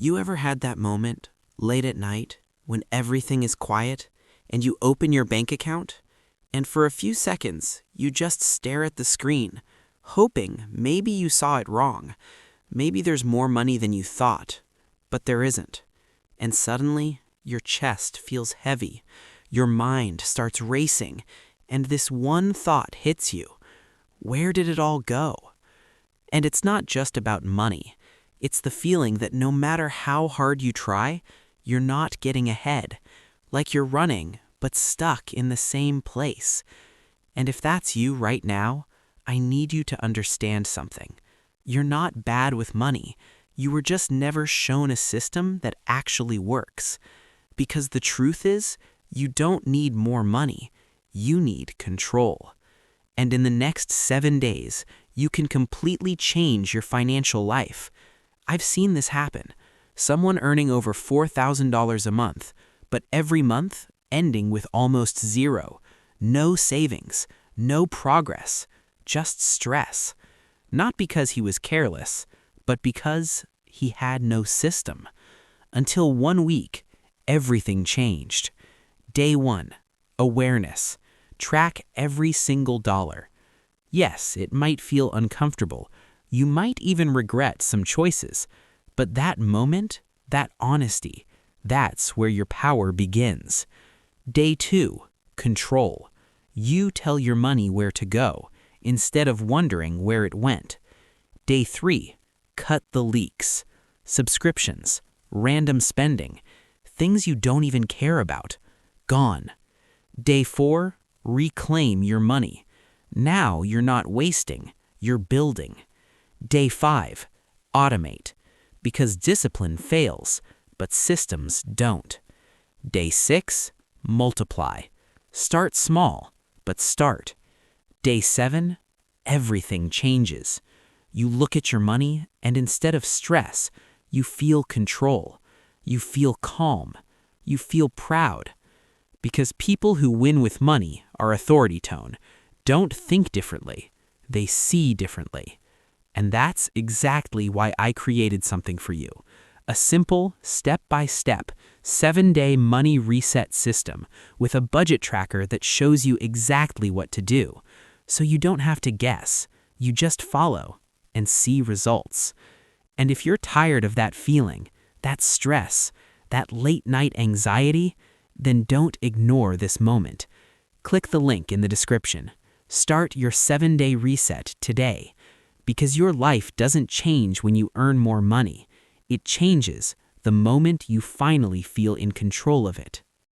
You ever had that moment, late at night, when everything is quiet, and you open your bank account, and for a few seconds, you just stare at the screen, hoping maybe you saw it wrong, maybe there's more money than you thought, but there isn't. And suddenly, your chest feels heavy, your mind starts racing, and this one thought hits you. Where did it all go? And it's not just about money. It's the feeling that no matter how hard you try, you're not getting ahead, like you're running, but stuck in the same place. And if that's you right now, I need you to understand something. You're not bad with money. You were just never shown a system that actually works. Because the truth is, you don't need more money. You need control. And in the next 7 days, you can completely change your financial life. I've seen this happen. Someone earning over $4,000 a month, but every month ending with almost zero. No savings, no progress, just stress. Not because he was careless, but because he had no system. Until 1 week, everything changed. Day 1, awareness. Track every single dollar. Yes, it might feel uncomfortable. You might even regret some choices. But that moment, that honesty, that's where your power begins. Day 2, control. You tell your money where to go, instead of wondering where it went. Day 3, cut the leaks. Subscriptions, random spending, things you don't even care about. Gone. Day 4, reclaim your money. Now you're not wasting, you're building. Day 5, automate. Because discipline fails, but systems don't. Day 6, multiply. Start small, but start. Day 7, everything changes. You look at your money, and instead of stress, you feel control. You feel calm. You feel proud. Because people who win with money are authority tone, don't think differently. They see differently. And that's exactly why I created something for you. A simple, step-by-step, 7-day money reset system with a budget tracker that shows you exactly what to do. So you don't have to guess. You just follow and see results. And if you're tired of that feeling, that stress, that late-night anxiety, then don't ignore this moment. Click the link in the description. Start your 7-day reset today. Because your life doesn't change when you earn more money. It changes the moment you finally feel in control of it.